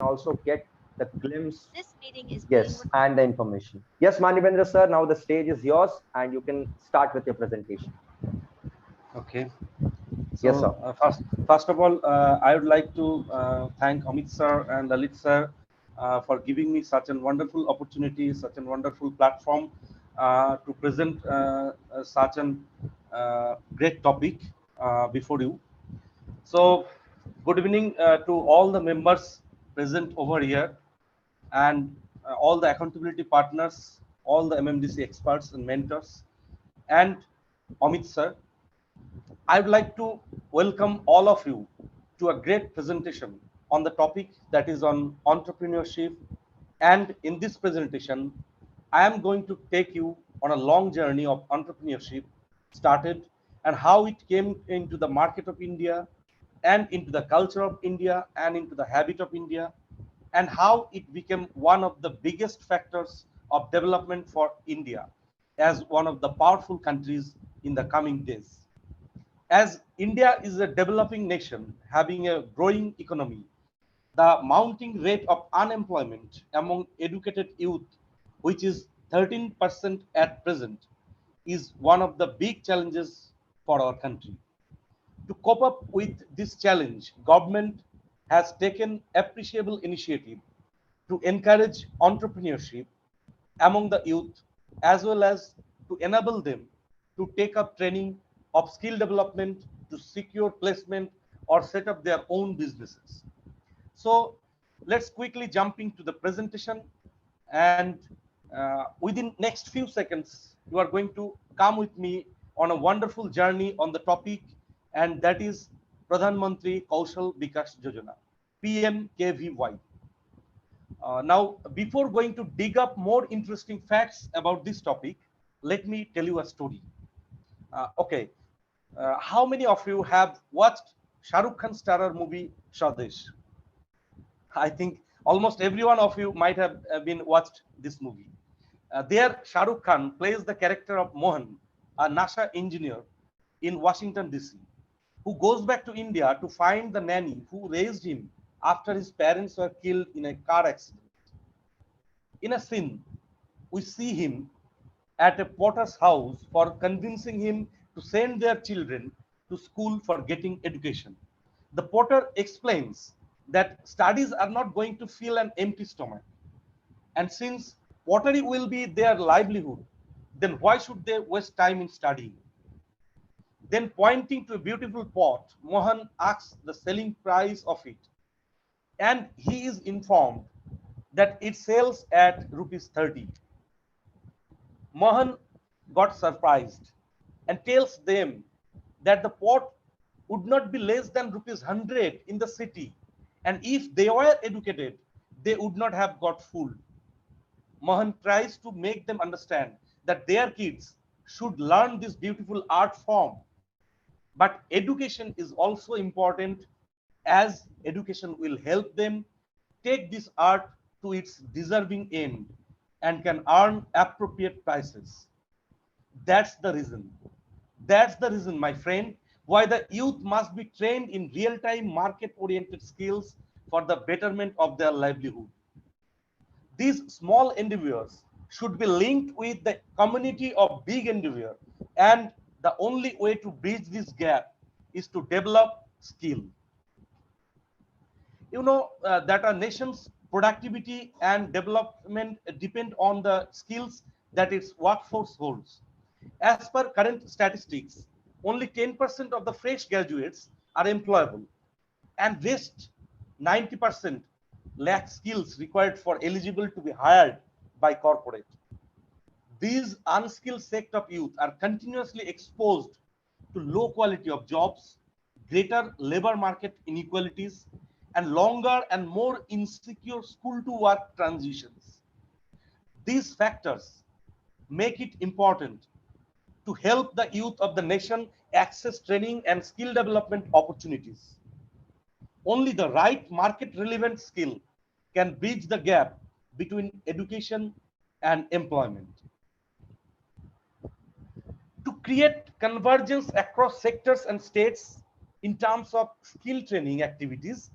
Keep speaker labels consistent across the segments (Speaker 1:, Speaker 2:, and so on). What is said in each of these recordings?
Speaker 1: also get the glimpse,
Speaker 2: This meeting is being
Speaker 1: yes, and the information. Yes, Manivendra sir, now the stage is yours and you can start with your presentation.
Speaker 3: Okay.
Speaker 1: Yes,
Speaker 3: So
Speaker 1: sir.
Speaker 3: first of all, I would like to thank Amit sir and Lalit sir for giving me such a wonderful opportunity, such a wonderful platform to present such an great topic before you. So, good evening to all the members present over here and all the accountability partners, all the MMDC experts and mentors, and Amit sir. I would like to welcome all of you to a great presentation on the topic that is on entrepreneurship. And in this presentation, I am going to take you on a long journey of entrepreneurship started and how it came into the market of India and into the culture of India and into the habit of India and how it became one of the biggest factors of development for India as one of the powerful countries in the coming days. As India is a developing nation having a growing economy, the mounting rate of unemployment among educated youth, which is 13% at present, is one of the big challenges for our country. To cope up with this challenge, government has taken appreciable initiative to encourage entrepreneurship among the youth as well as to enable them to take up training of skill development to secure placement or set up their own businesses. So let's quickly jump into the presentation and within next few seconds you are going to come with me on a wonderful journey on the topic, and that is Pradhan Mantri Kaushal Vikas Yojana, PMKVY. Now, before going to dig up more interesting facts about this topic, let me tell you a story. Okay, how many of you have watched Shah Rukh Khan starrer movie Swadesh? I think almost every one of you might have been watched this movie. There, Shah Rukh Khan plays the character of Mohan, a NASA engineer in Washington D.C., who goes back to India to find the nanny who raised him after his parents were killed in a car accident. In a scene, we see him at a potter's house for convincing him to send their children to school for getting education. The potter explains that studies are not going to fill an empty stomach. And since pottery will be their livelihood, then why should they waste time in studying? Then, pointing to a beautiful pot, Mohan asks the selling price of it, and he is informed that it sells at rupees 30. Mohan got surprised and tells them that the pot would not be less than rupees 100 in the city, and if they were educated, they would not have got fooled. Mohan tries to make them understand that their kids should learn this beautiful art form. But education is also important, as education will help them take this art to its deserving end and can earn appropriate prices. That's the reason. That's the reason, my friend, why the youth must be trained in real time market oriented skills for the betterment of their livelihood. These small endeavors should be linked with the community of big endeavor, and the only way to bridge this gap is to develop skill. You know that a nation's productivity and development depend on the skills that its workforce holds. As per current statistics, only 10% of the fresh graduates are employable, and rest 90% lack skills required for eligible to be hired by corporate. These unskilled sect of youth are continuously exposed to low quality of jobs, greater labor market inequalities, and longer and more insecure school to work transitions. These factors make it important to help the youth of the nation access training and skill development opportunities. Only the right market relevant skill can bridge the gap between education and employment. To create convergence across sectors and states in terms of skill training activities,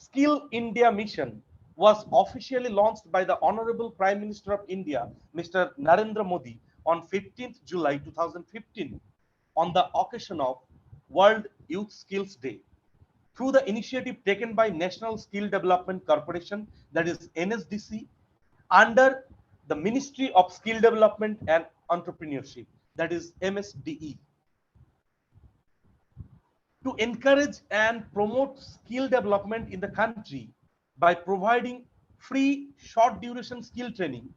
Speaker 3: Skill India mission was officially launched by the Honorable Prime Minister of India, Mr. Narendra Modi, on 15th July 2015 on the occasion of World Youth Skills Day. Through the initiative taken by National Skill Development Corporation, that is NSDC, under the Ministry of Skill Development and Entrepreneurship, that is MSDE, to encourage and promote skill development in the country by providing free short duration skill training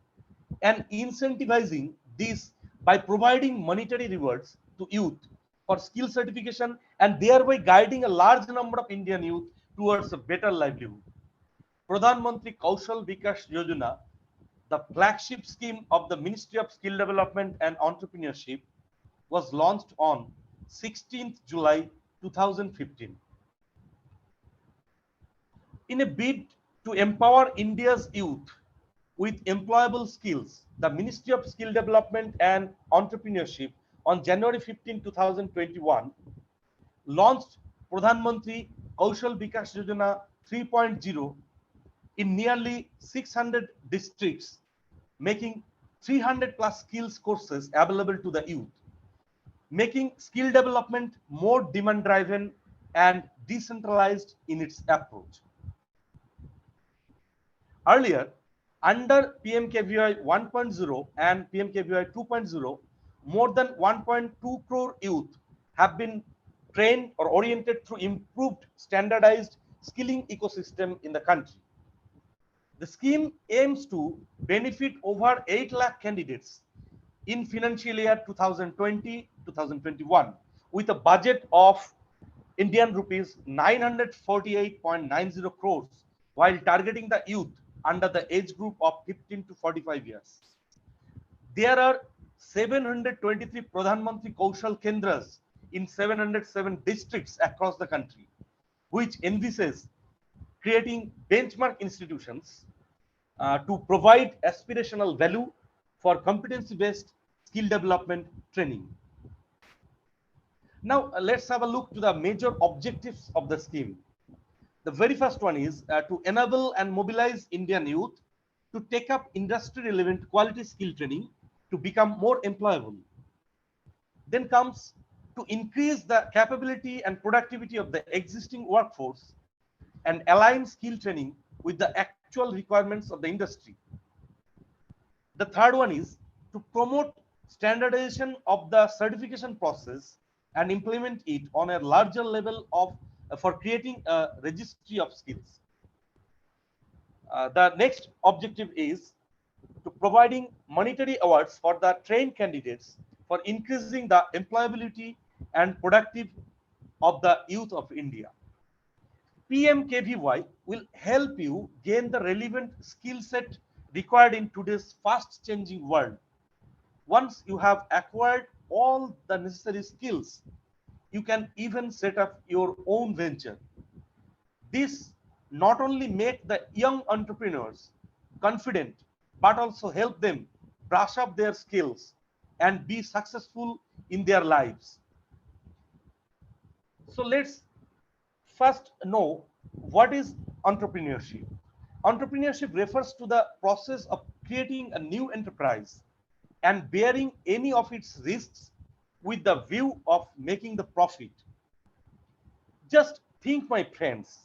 Speaker 3: and incentivizing this by providing monetary rewards to youth for skill certification and thereby guiding a large number of Indian youth towards a better livelihood. Pradhan Mantri Kaushal Vikas Yojana, the flagship scheme of the Ministry of Skill Development and Entrepreneurship, was launched on 16th July 2015. In a bid to empower India's youth with employable skills, the Ministry of Skill Development and Entrepreneurship on January 15, 2021 launched Pradhan Mantri Kaushal Vikas Yojana 3.0 in nearly 600 districts, making 300 plus skills courses available to the youth, making skill development more demand driven and decentralized in its approach. Earlier, under PMKVY 1.0 and PMKVY 2.0, more than 1.2 crore youth have been trained or oriented through improved standardized skilling ecosystem in the country. The scheme aims to benefit over 8 lakh candidates in financial year 2020-2021 with a budget of Indian rupees 948.90 crores while targeting the youth under the age group of 15 to 45 years. There are 723 Pradhan Mantri Kaushal Kendras in 707 districts across the country, which envisages creating benchmark institutions to provide aspirational value for competency-based skill development training. Now, let's have a look to the major objectives of the scheme. The very first one is to enable and mobilize Indian youth to take up industry-relevant quality skill training to become more employable. Then comes to increase the capability and productivity of the existing workforce and align skill training with the actual requirements of the industry. The third one is to promote standardization of the certification process and implement it on a larger level of for creating a registry of skills. The next objective is to providing monetary awards for the trained candidates for increasing the employability and productive of the youth of India. PMKVY will help you gain the relevant skill set required in today's fast changing world. Once you have acquired all the necessary skills, you can even set up your own venture. This not only make the young entrepreneurs confident, but also help them brush up their skills and be successful in their lives. So let's first know what is entrepreneurship. Entrepreneurship refers to the process of creating a new enterprise and bearing any of its risks with the view of making the profit. Just think, my friends,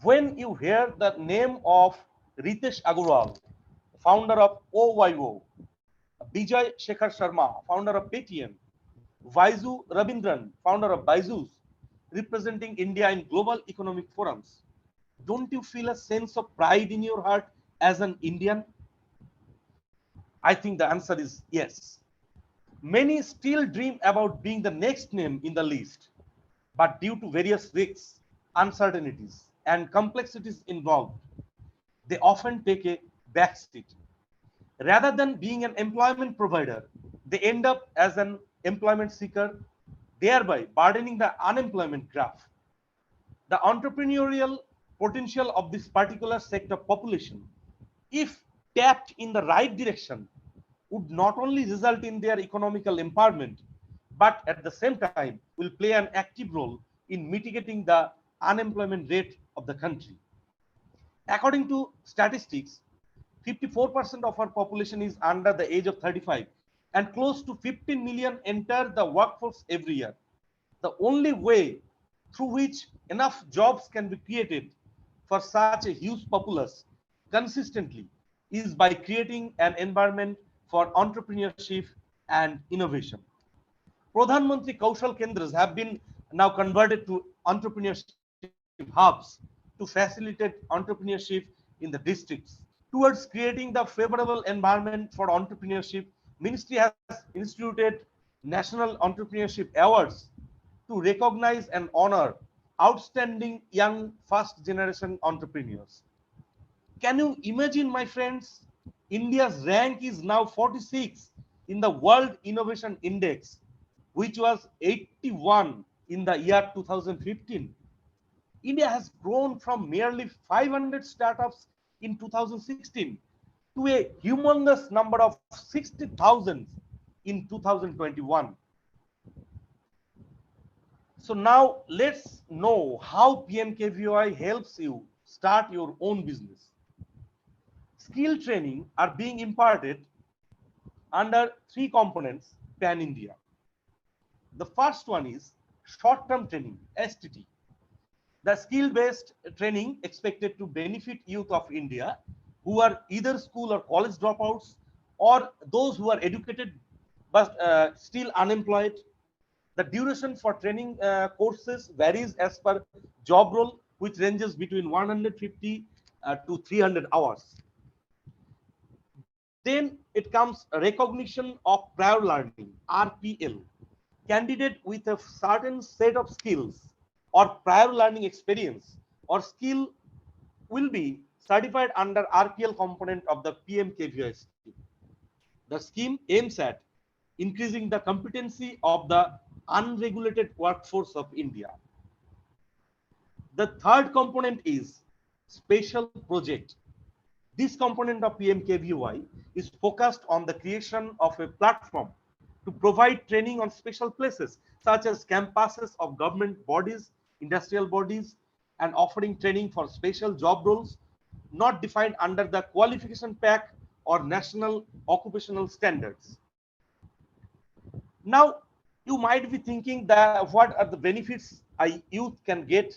Speaker 3: when you hear the name of Ritesh Agarwal, founder of OYO, Bijay Shekhar Sharma, founder of Paytm, Vaizu Rabindran, founder of Byju's, representing India in global economic forums, don't you feel a sense of pride in your heart as an Indian? I think the answer is yes. Many still dream about being the next name in the list, but due to various risks, uncertainties, and complexities involved, they often take a backseat. Rather than being an employment provider, they end up as an employment seeker, thereby burdening the unemployment graph. The entrepreneurial potential of this particular sector population, if tapped in the right direction, would not only result in their economical empowerment, but at the same time will play an active role in mitigating the unemployment rate of the country. According to statistics, 54% of our population is under the age of 35, and close to 15 million enter the workforce every year. The only way through which enough jobs can be created for such a huge populace consistently is by creating an environment for entrepreneurship and innovation. Pradhan Mantri Kaushal Kendras have been now converted to entrepreneurship hubs to facilitate entrepreneurship in the districts. Towards creating the favorable environment for entrepreneurship, Ministry has instituted National Entrepreneurship Awards to recognize and honor outstanding young first generation entrepreneurs. Can you imagine, my friends? India's rank is now 46 in the World Innovation Index, which was 81 in the year 2015. India has grown from merely 500 startups in 2016 to a humongous number of 60,000 in 2021. So now let's know how PMKVY helps you start your own business. Skill training are being imparted under three components pan India. The first one is short term training, STT. The skill based training expected to benefit youth of India who are either school or college dropouts, or those who are educated but still unemployed. The duration for training courses varies as per job role, which ranges between 150 to 300 hours. Then it comes recognition of prior learning, RPL. Candidate with a certain set of skills or prior learning experience or skill will be certified under RPL component of the PMKVY scheme. The scheme aims at increasing the competency of the unregulated workforce of India. The third component is special project. This component of PMKVY is focused on the creation of a platform to provide training on special places such as campuses of government bodies, industrial bodies, and offering training for special job roles not defined under the qualification pack or national occupational standards. Now, you might be thinking that what are the benefits a youth can get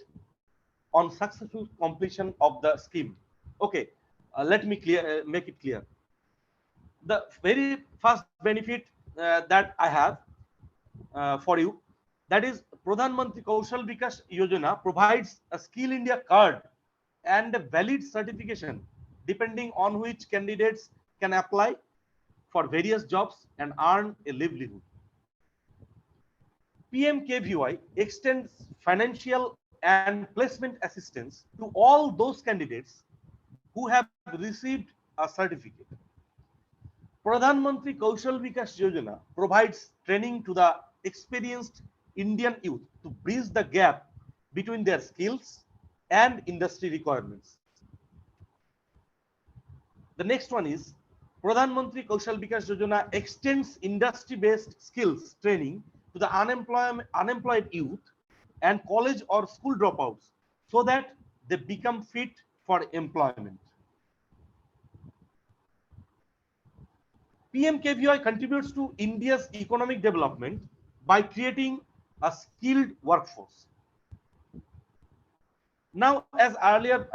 Speaker 3: on successful completion of the scheme. Okay, let me make it clear. The very first benefit that I have for you, that is Pradhan Mantri Kaushal Vikas Yojana provides a Skill India card and a valid certification depending on which candidates can apply for various jobs and earn a livelihood. PMKVY extends financial and placement assistance to all those candidates who have received a certificate. Pradhan Mantri Kaushal Vikas Yojana provides training to the experienced Indian youth to bridge the gap between their skills and industry requirements. The next one is Pradhan Mantri Kaushal Vikas Yojana extends industry-based skills training to the unemployed youth and college or school dropouts so that they become fit for employment. PMKVY contributes to India's economic development by creating a skilled workforce. Now, as earlier,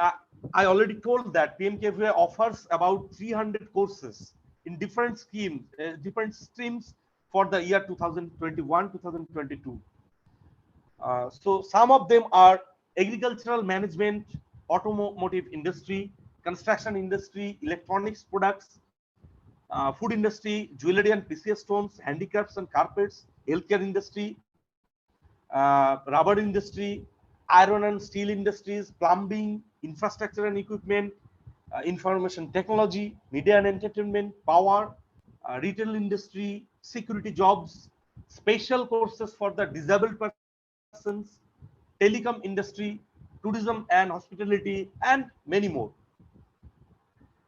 Speaker 3: I already told that PMKVY offers about 300 courses in different schemes, different streams for the year 2021-2022. So some of them are agricultural management, automotive industry, construction industry, electronics products, food industry, jewelry and precious stones, handicrafts and carpets, healthcare industry, rubber industry, iron and steel industries, plumbing, infrastructure and equipment, information technology, media and entertainment, power, retail industry, security jobs, special courses for the disabled persons, telecom industry, tourism and hospitality, and many more.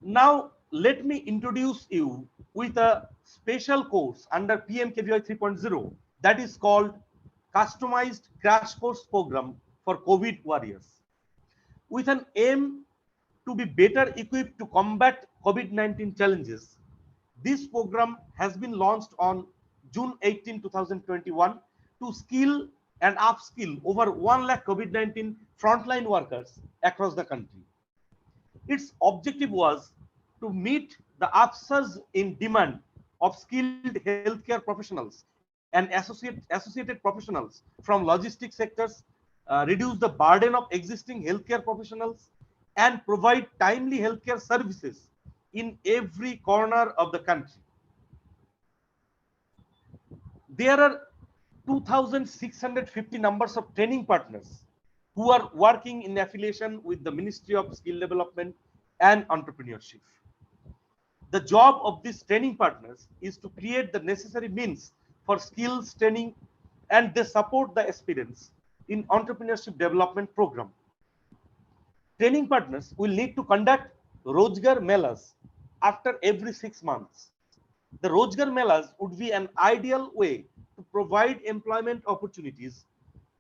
Speaker 3: Now, let me introduce you with a special course under PMKVY 3.0 that is called Customized Crash Course Program for COVID Warriors. With an aim to be better equipped to combat COVID-19 challenges, this program has been launched on June 18, 2021 to skill and upskill over 1 lakh COVID-19 frontline workers across the country. Its objective was to meet the upsurge in demand of skilled healthcare professionals and associated professionals from logistic sectors, reduce the burden of existing healthcare professionals, and provide timely healthcare services in every corner of the country. There are 2,650 numbers of training partners who are working in affiliation with the Ministry of Skill Development and Entrepreneurship. The job of these training partners is to create the necessary means for skills training, and they support the aspirants in entrepreneurship development program. Training partners will need to conduct Rozgar Melas after every 6 months. The Rozgar Melas would be an ideal way to provide employment opportunities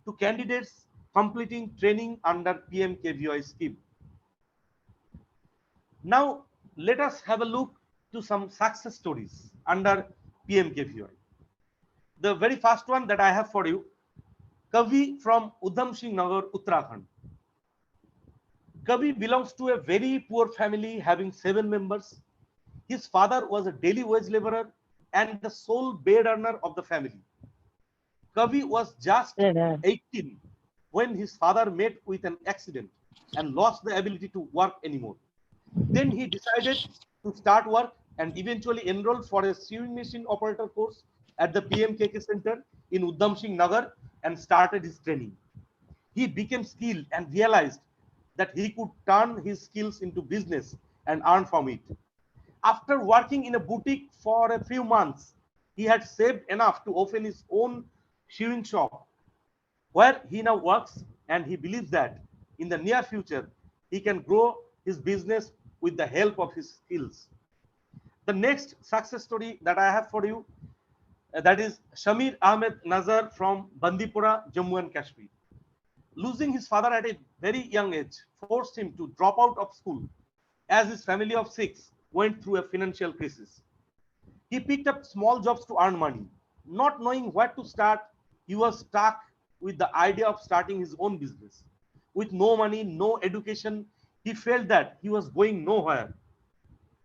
Speaker 3: to candidates completing training under PMKVY scheme. Now, let us have a look to some success stories under PMKVY. The very first one that I have for you, Kavi from Udham Singh Nagar, Uttarakhand. Kavi belongs to a very poor family having 7 members. His father was a daily wage laborer and the sole bread earner of the family. Kavi was just 18 when his father met with an accident and lost the ability to work anymore. Then he decided to start work and eventually enrolled for a sewing machine operator course at the PMKK Center in Udham Singh Nagar and started his training. He became skilled and realized that he could turn his skills into business and earn from it. After working in a boutique for a few months, he had saved enough to open his own sewing shop where he now works, and he believes that in the near future he can grow his business with the help of his skills. The next success story that I have for you, that is Shamir Ahmed Nazar from Bandipora, Jammu and Kashmir. Losing his father at a very young age forced him to drop out of school as his family of 6 went through a financial crisis. He picked up small jobs to earn money. Not knowing where to start, he was stuck with the idea of starting his own business. With no money, no education, he felt that he was going nowhere.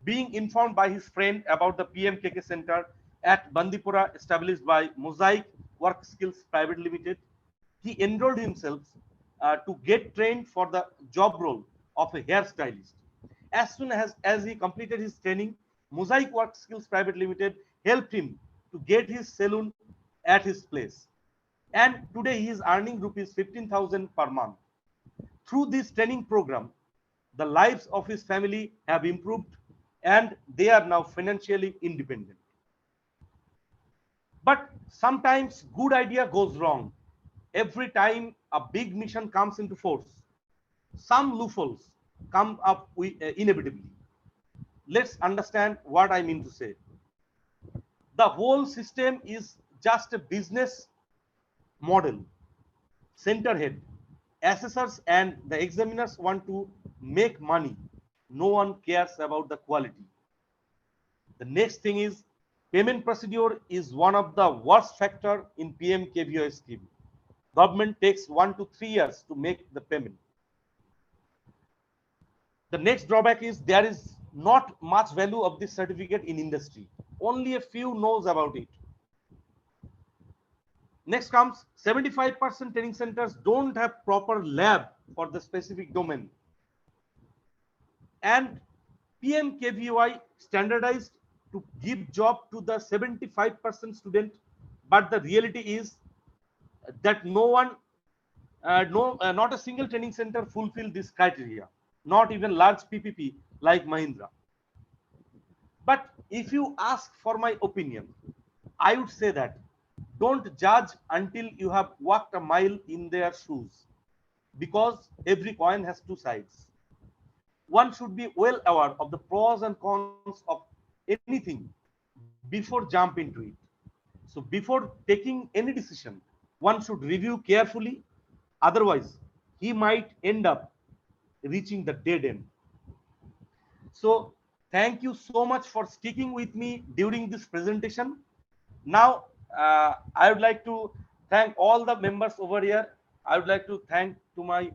Speaker 3: Being informed by his friend about the PMKK Center at Bandipora established by Mosaic Work Skills Private Limited, he enrolled himself to get trained for the job role of a hairstylist. As soon as he completed his training, Mosaic Work Skills Private Limited helped him to get his salon at his place. And today he is earning rupees 15,000 per month. Through this training program, the lives of his family have improved and they are now financially independent. But sometimes good idea goes wrong. Every time a big mission comes into force, some loopholes come up inevitably. Let's understand what I mean to say. The whole system is just a business model. Centerhead, assessors and the examiners want to make money. No one cares about the quality. The next thing is payment procedure is one of the worst factor in PMKVY scheme. Government takes 1 to 3 years to make the payment. The next drawback is there is not much value of this certificate in industry. Only a few knows about it. Next comes 75% training centers don't have proper lab for the specific domain. And PMKVY standardized to give job to the 75% student, but the reality is that not a single training center fulfill this criteria, not even large PPP like Mahindra. But if you ask for my opinion, I would say that don't judge until you have walked a mile in their shoes, because every coin has 2 sides. One should be well aware of the pros and cons of anything before jump into it. So before taking any decision, one should review carefully. Otherwise, he might end up reaching the dead end. So thank you so much for sticking with me during this presentation. Now, I would like to thank all the members over here. I would like to thank to my